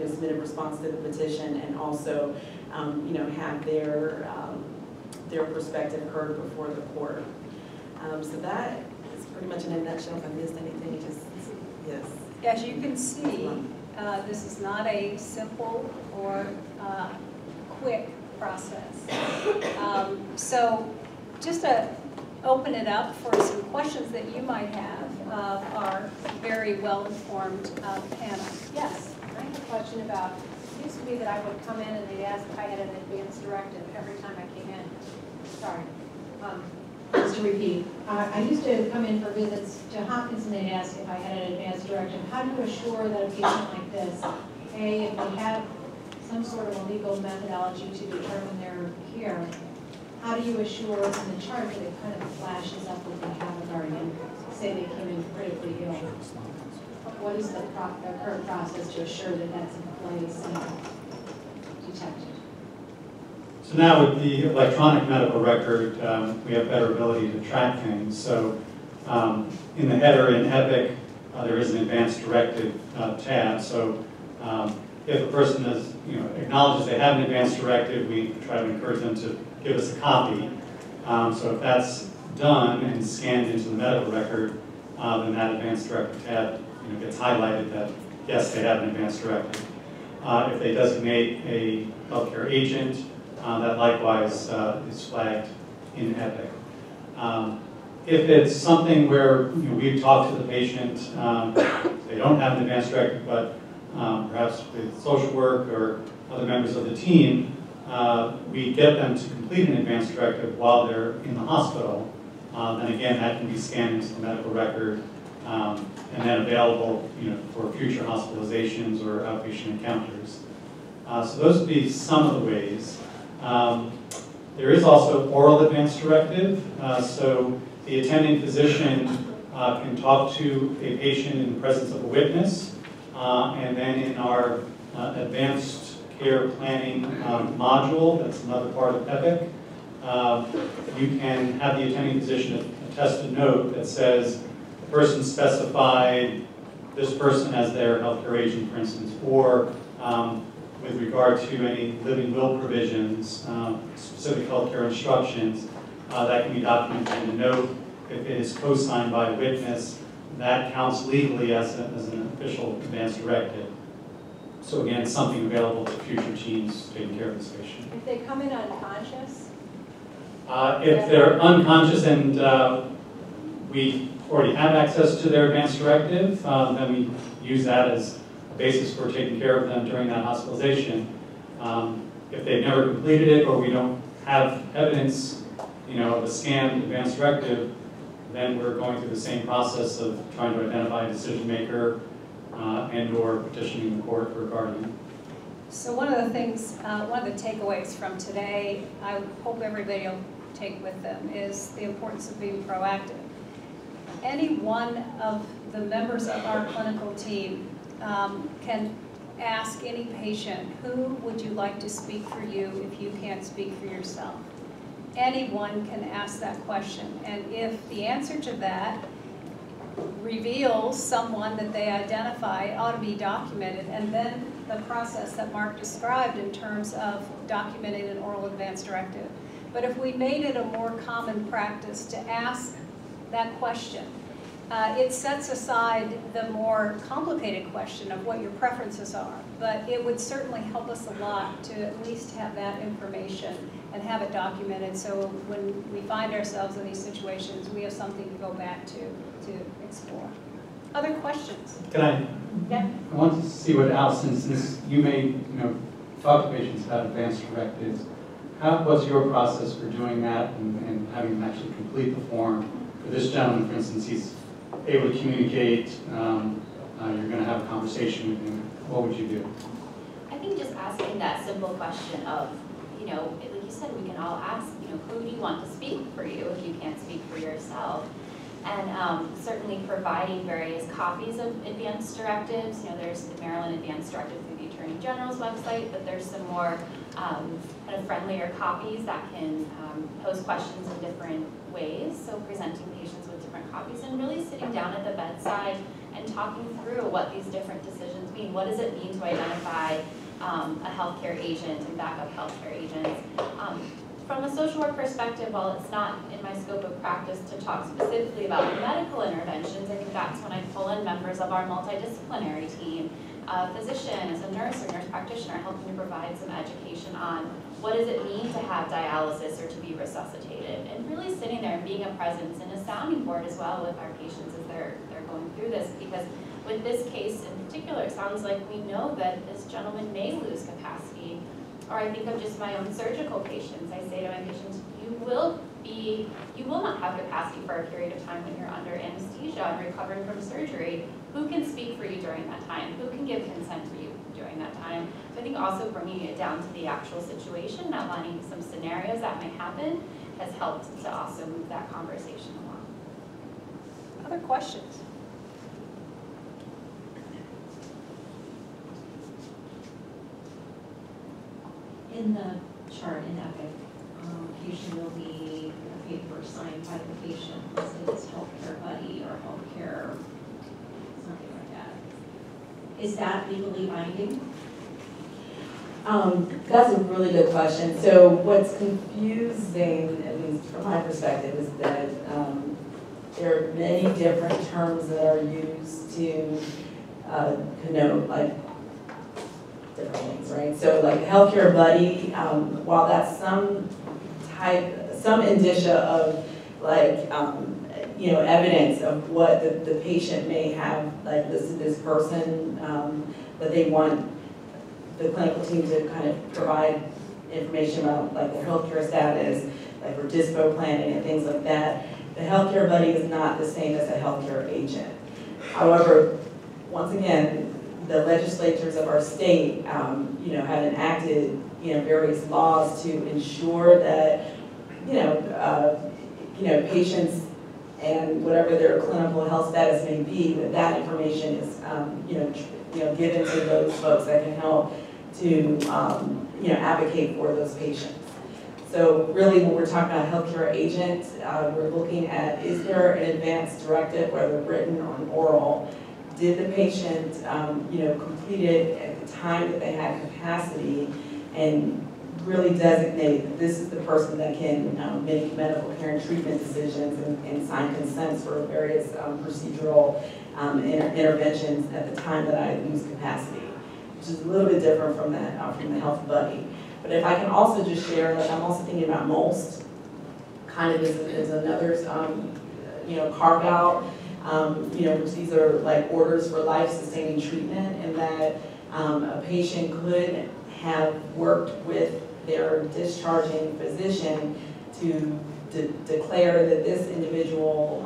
submit a response to the petition, and also have their perspective heard before the court. So that is pretty much in a nutshell. If I missed anything, just yes. As you can see, this is not a simple or quick process. So just to open it up for some questions that you might have of our very well-informed panel. Yes? I have a question about, it used to be that I would come in and they'd ask if I had an advance directive every time I came in. Sorry. Just to repeat, I used to come in for visits to Hopkins and they'd ask if I had an advance directive. How do you assure that a patient like this, A, if we have some sort of a legal methodology to determine their care, how do you assure in the chart that it kind of flashes up that they have a guardian? Say they came in critically ill. What is the current process to assure that that's in place and detected? So now with the electronic medical record, we have better ability to track things. So in the header in EPIC, there is an advanced directive tab. So if a person has, acknowledges they have an advanced directive, we try to encourage them to give us a copy. So if that's done and scanned into the medical record, then that advance directive tab gets highlighted that, yes, they have an advance directive. If they designate a healthcare agent, that likewise is flagged in EPIC. If it's something where we've talked to the patient, they don't have an advance directive, but perhaps with social work or other members of the team, we get them to complete an advance directive while they're in the hospital. And again, that can be scanned into the medical record and then available for future hospitalizations or outpatient encounters. So those would be some of the ways. There is also oral advance directive. So the attending physician can talk to a patient in the presence of a witness. And then in our advanced care planning module, that's another part of EPIC, you can have the attending physician attest a note that says the person specified this person as their healthcare agent, for instance, or with regard to any living will provisions, specific healthcare instructions, that can be documented in a note. If it is co-signed by a witness, that counts legally as an official advance directive. So again, something available to future teams taking care of this patient. If they come in unconscious? If they're unconscious and we already have access to their advance directive, then we use that as a basis for taking care of them during that hospitalization. If they've never completed it or we don't have evidence of a scanned advance directive, then we're going through the same process of trying to identify a decision maker and or petitioning the court for a guardian. So one of the things, one of the takeaways from today, I hope everybody will take with them, is the importance of being proactive. Any one of the members of our clinical team can ask any patient, who would you like to speak for you if you can't speak for yourself? Anyone can ask that question, and if the answer to that reveals someone that they identify, it ought to be documented, and then the process that Mark described in terms of documenting an oral advance directive. But if we made it a more common practice to ask that question, it sets aside the more complicated question of what your preferences are, but it would certainly help us a lot to at least have that information and have it documented, so when we find ourselves in these situations, we have something to go back to explore. Other questions? Can I? Yeah. I want to see what Allison, since you may talk to patients about advance directives, what's your process for doing that and having them actually complete the form? For this gentleman, for instance, he's able to communicate, you're going to have a conversation with him. What would you do? I think just asking that simple question of, like you said, we can all ask, who do you want to speak for you if you can't speak for yourself? And certainly providing various copies of advance directives. There's the Maryland Advance Directive through the Attorney General's website, but there's some more kind of friendlier copies that can pose questions in different ways. So presenting patients with different copies and really sitting down at the bedside and talking through what these different decisions mean. What does it mean to identify a healthcare agent and backup healthcare agents? From a social work perspective, while it's not in my scope of practice to talk specifically about medical interventions, I think that's when I pull in members of our multidisciplinary team, a physician, as a nurse or nurse practitioner, helping to provide some education on what does it mean to have dialysis or to be resuscitated, and really sitting there and being a presence and a sounding board as well with our patients as they're going through this. Because with this case in particular, it sounds like we know that this gentleman may lose capacity. Or I think of just my own surgical patients. I say to my patients, you will not have capacity for a period of time when you're under anesthesia and recovering from surgery. Who can speak for you during that time? Who can give consent for you during that time? So I think also bringing it down to the actual situation, outlining some scenarios that might happen, has helped to also move that conversation along. Other questions? In the chart in EPIC, occasionally will be a paper signed by the patient, listed as healthcare buddy or healthcare, something like that. Is that legally binding? That's a really good question. So what's confusing, at least from my perspective, is that there are many different terms that are used to connote like different things, right? So like healthcare buddy, while that's some indicia of like evidence of what the patient may have like listed this person that they want the clinical team to kind of provide information about like their healthcare status, like for dispo planning and things like that. The healthcare buddy is not the same as a healthcare agent. However, once again, the legislatures of our state, have enacted, various laws to ensure that, patients and whatever their clinical health status may be, that information is, given to those folks that can help to, advocate for those patients. So really, when we're talking about healthcare agent, we're looking at, is there an advanced directive, whether written or oral? Did the patient, complete it at the time that they had capacity, and really designate that this is the person that can make medical care and treatment decisions and sign consents for various procedural interventions at the time that I lose capacity, which is a little bit different from that from the health buddy. But if I can also just share, like I'm also thinking about MOLST, kind of is another, carve out, which these are like orders for life-sustaining treatment, and that a patient could have worked with their discharging physician to declare that this individual,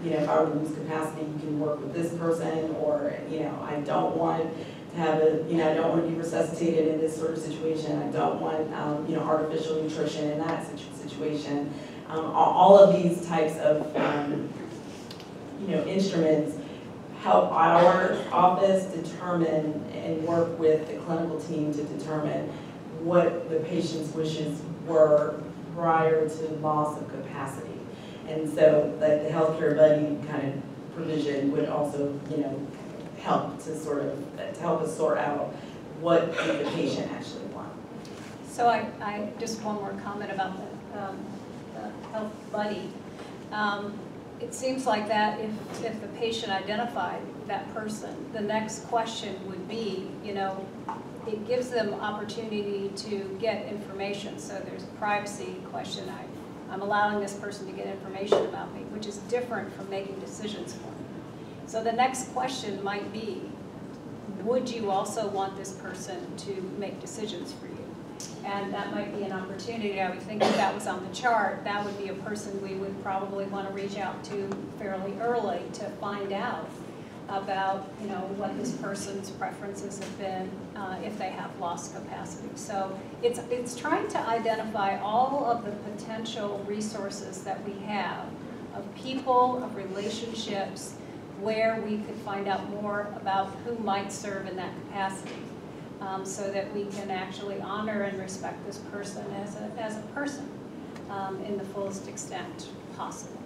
if I were to lose capacity, you can work with this person, or, I don't want to have I don't want to be resuscitated in this sort of situation. I don't want, artificial nutrition in that situation. All of these types of, instruments help our office determine and work with the clinical team to determine what the patient's wishes were prior to loss of capacity. And so like the healthcare buddy kind of provision would also, help to help us sort out what did the patient actually want. So I just one more comment about the health buddy. It seems like that if the patient identified that person, the next question would be, it gives them opportunity to get information. So there's a privacy question. I'm allowing this person to get information about me, which is different from making decisions for me. So the next question might be, would you also want this person to make decisions for you? And that might be an opportunity. I would think if that was on the chart, that would be a person we would probably want to reach out to fairly early to find out about, what this person's preferences have been if they have lost capacity. So it's trying to identify all of the potential resources that we have of people, of relationships, where we could find out more about who might serve in that capacity, so that we can actually honor and respect this person as a person in the fullest extent possible.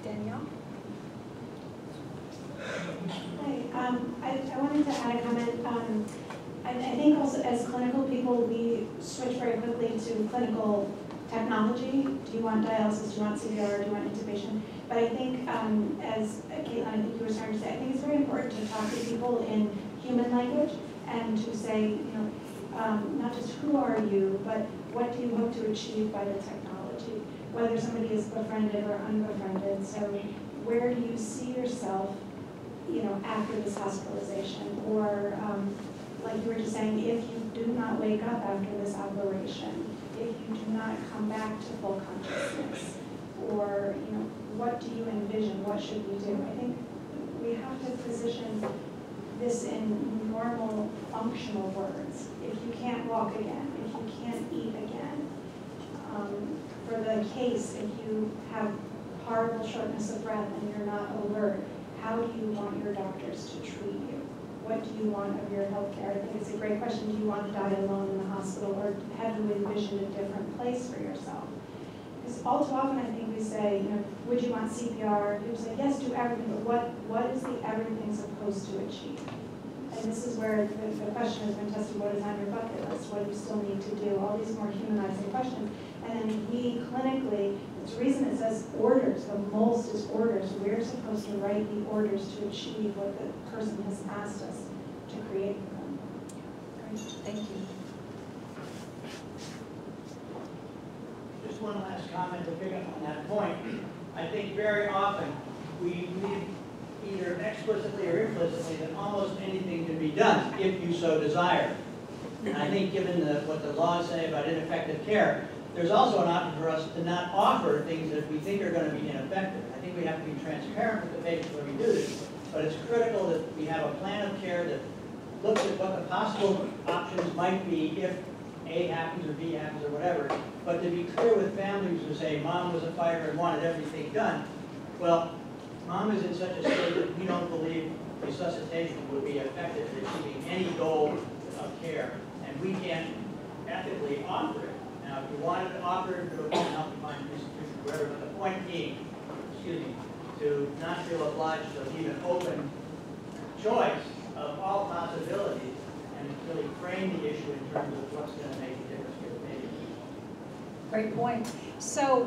Danielle? Hi, I wanted to add a comment. I think also as clinical people, we switch very quickly to clinical technology. Do you want dialysis? Do you want CPR? Do you want intubation? But I think, as Caitlin, I think you were starting to say, I think it's very important to talk to people in human language and to say, not just who are you, but what do you hope to achieve by the technology, whether somebody is befriended or unbefriended. So where do you see yourself, after this hospitalization? Or like you were just saying, if you do not wake up after this operation, if you do not come back to full consciousness, or what do you envision? What should we do? I think we have to position this in normal, functional words. If you can't walk again, if you can't eat again, for the case, if you have horrible shortness of breath and you're not alert, how do you want your doctors to treat you? What do you want of your health care? I think it's a great question. Do you want to die alone in the hospital, or have you envisioned a different place for yourself? Because all too often I think we say, would you want CPR? People say, yes, do everything, but what is the everything supposed to achieve? and this is where the question has been tested, what is on your bucket list? What do you still need to do? All these more humanizing questions. And then we clinically, it's the reason it says orders, the most is orders. We're supposed to write the orders to achieve what the person has asked us to create for them. Great, thank you. Just one last comment to pick up on that point. I think very often we believe either explicitly or implicitly that almost anything can be done if you so desire. And I think given what the laws say about ineffective care, there's also an option for us to not offer things that we think are going to be ineffective. I think we have to be transparent with the patients when we do this, but it's critical that we have a plan of care that looks at what the possible options might be if A happens or B happens or whatever, but to be clear with families who say mom was a fighter and wanted everything done. Well, mom is in such a state that we don't believe resuscitation would be effective in achieving any goal of care, and we can't ethically offer it. Now, if you wanted to offer it, to help you find an institution, whatever, but the point being, to not feel obliged to leave an open choice of all possibilities and really frame the issue in terms of what's going to make a difference for the patient. Great point. So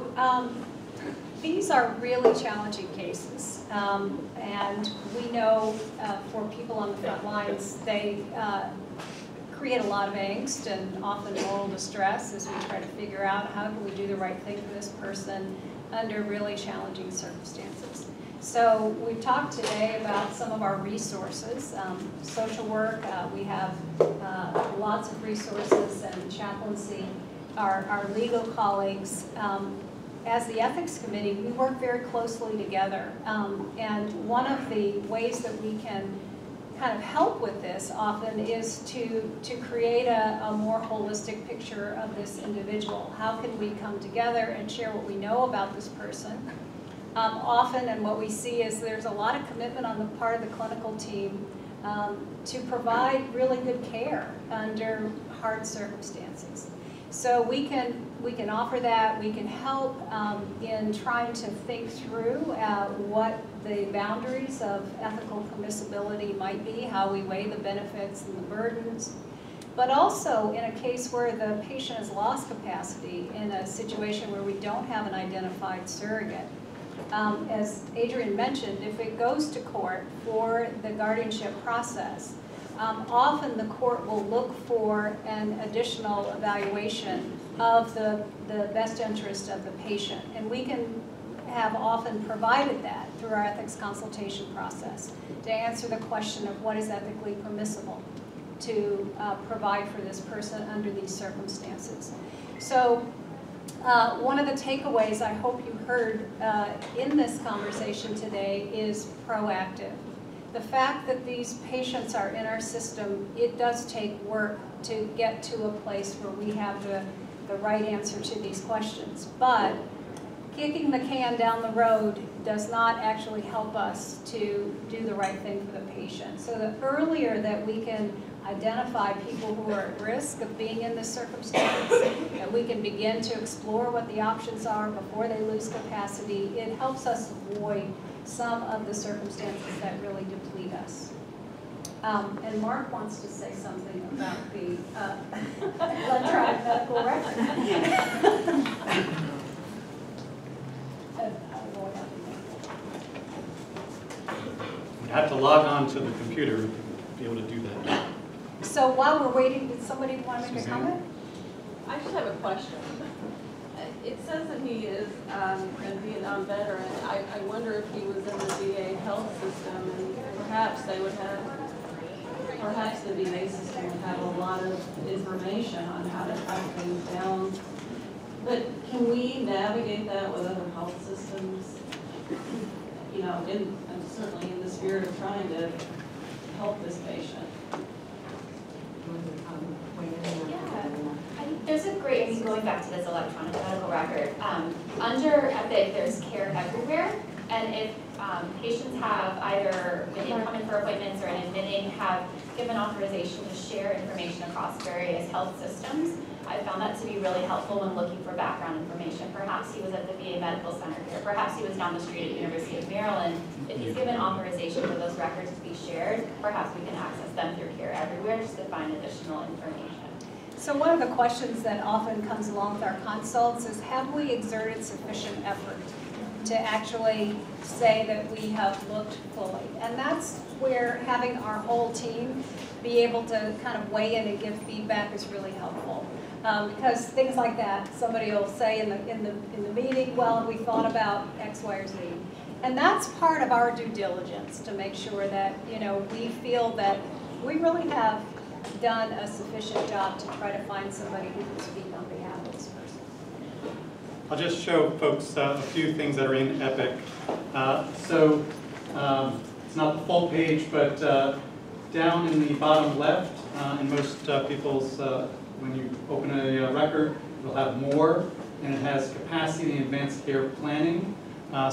these are really challenging cases, and we know for people on the front lines, they create a lot of angst and often moral distress as we try to figure out how can we do the right thing for this person under really challenging circumstances. So we've talked today about some of our resources. Social work, we have lots of resources, and chaplaincy, our legal colleagues. As the ethics committee, we work very closely together. And one of the ways that we can kind of help with this often is to create a more holistic picture of this individual. How can we come together and share what we know about this person? Often, and what we see is there's a lot of commitment on the part of the clinical team to provide really good care under hard circumstances. So we can offer that. We can help in trying to think through what the boundaries of ethical permissibility might be, how we weigh the benefits and the burdens. But also in a case where the patient has lost capacity, in a situation where we don't have an identified surrogate. As Adrian mentioned, if it goes to court for the guardianship process, often the court will look for an additional evaluation of the best interest of the patient. And we can have often provided that through our ethics consultation process to answer the question of what is ethically permissible to provide for this person under these circumstances. So one of the takeaways I hope you heard in this conversation today is proactive. The fact that these patients are in our system, it does take work to get to a place where we have the right answer to these questions. But kicking the can down the road does not actually help us to do the right thing for the patient. So the earlier that we can identify people who are at risk of being in this circumstance, and we can begin to explore what the options are before they lose capacity, it helps us avoid some of the circumstances that really deplete us. And Mark wants to say something about the electronic medical record. You have to log on to the computer to be able to do that. So while we're waiting, did somebody want to make a comment? I just have a question. It says that he is a Vietnam veteran. I wonder if he was in the VA health system, and perhaps they would have, perhaps the VA system would have a lot of information on how to track things down. But can we navigate that with other health systems? You know, certainly in the spirit of trying to help this patient. There's a great, going back to this electronic medical record, under Epic there's care everywhere, and if patients have either when they come in for appointments or in admitting have given authorization to share information across various health systems, I found that to be really helpful when looking for background information. Perhaps he was at the VA Medical Center here, perhaps he was down the street at University of Maryland. If he's given authorization for those records to be shared, perhaps we can access them through Care Everywhere just to find additional information. So one of the questions that often comes along with our consults is, have we exerted sufficient effort to actually say that we have looked fully? And that's where having our whole team be able to kind of weigh in and give feedback is really helpful. Because things like that, somebody will say in the meeting, well, we thought about X, Y, or Z. And that's part of our due diligence, to make sure that, you know, we feel that we really have done a sufficient job to try to find somebody who can speak on behalf of this person. I'll just show folks a few things that are in Epic. It's not the full page, but down in the bottom left, in most people's, when you open a record, it'll have more, and it has capacity and advanced care planning.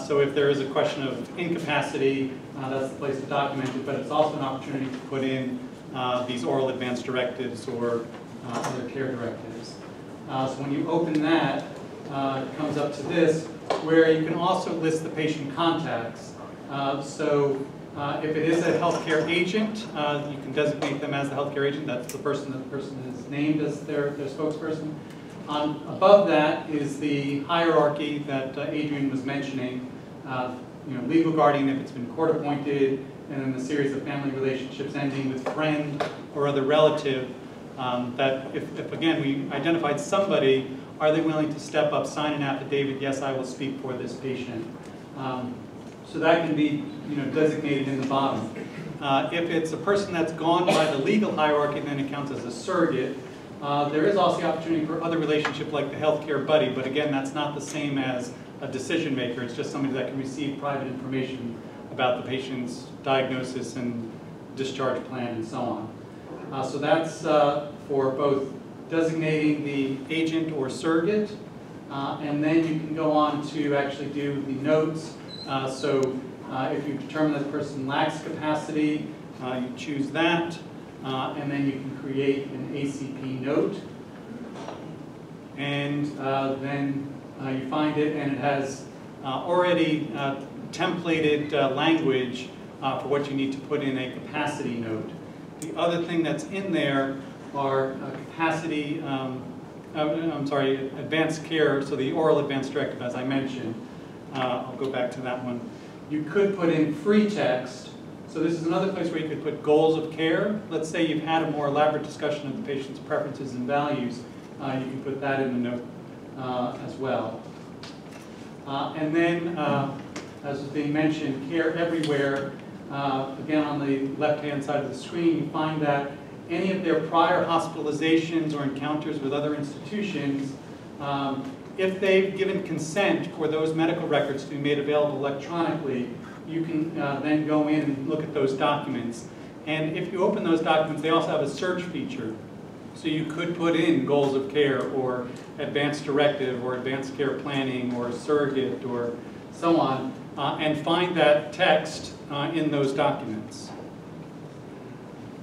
So if there is a question of incapacity, that's the place to document it, but it's also an opportunity to put in these oral advanced directives or other care directives. So when you open that, it comes up to this, where you can also list the patient contacts. If it is a healthcare agent, you can designate them as the healthcare agent. That's the person that the person is named as their spokesperson. Above that is the hierarchy that Adrian was mentioning. Legal guardian if it's been court appointed, and then the series of family relationships ending with friend or other relative. That if again we identified somebody, are they willing to step up, sign an affidavit? Yes, I will speak for this patient. So that can be designated in the bottom. If it's a person that's gone by the legal hierarchy, then it counts as a surrogate. There is also the opportunity for other relationship like the healthcare buddy, but again, that's not the same as a decision maker. It's just somebody that can receive private information about the patient's diagnosis and discharge plan and so on. So that's for both designating the agent or surrogate, and then you can go on to actually do the notes. If you determine that the person lacks capacity, you choose that, and then you can create an ACP note. And then you find it, and it has already templated language for what you need to put in a capacity note. The other thing that's in there are advanced care, so the oral advanced directive, as I mentioned. I'll go back to that one. You could put in free text. So this is another place where you could put goals of care. Let's say you've had a more elaborate discussion of the patient's preferences and values. You can put that in the note as well. And then, as was being mentioned, Care Everywhere. Again, on the left-hand side of the screen, you find that any of their prior hospitalizations or encounters with other institutions, if they've given consent for those medical records to be made available electronically, you can then go in and look at those documents. And if you open those documents, they also have a search feature. So you could put in goals of care or advanced directive or advanced care planning or surrogate or so on, and find that text in those documents.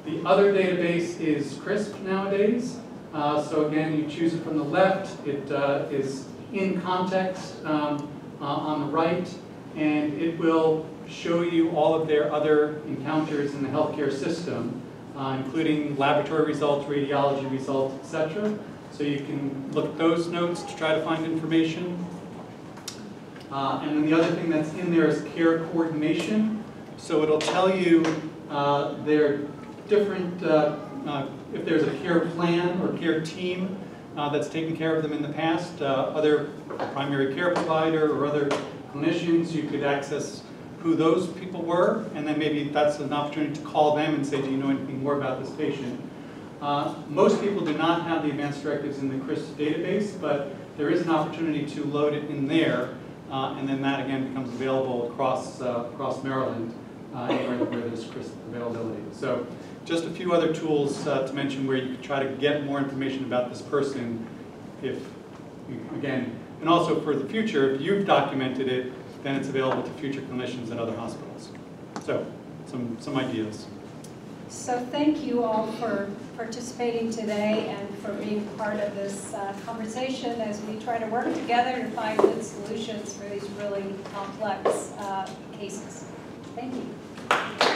The other database is CRISP nowadays. So again, you choose it from the left. It is in context on the right, and it will show you all of their other encounters in the healthcare system, including laboratory results, radiology results, etc. So you can look at those notes to try to find information. And then the other thing that's in there is care coordination. So it'll tell you their different, if there's a care plan or care team that's taken care of them in the past, other primary care provider or other clinicians, you could access who those people were, and then maybe that's an opportunity to call them and say, do you know anything more about this patient? Most people do not have the advanced directives in the CRISP database, but there is an opportunity to load it in there, and then that again becomes available across Maryland, anywhere where there's CRISP availability. So just a few other tools to mention where you can try to get more information about this person if, again, and also for the future, if you've documented it, then it's available to future clinicians at other hospitals. So, some ideas. So thank you all for participating today and for being part of this conversation as we try to work together to find good solutions for these really complex cases. Thank you.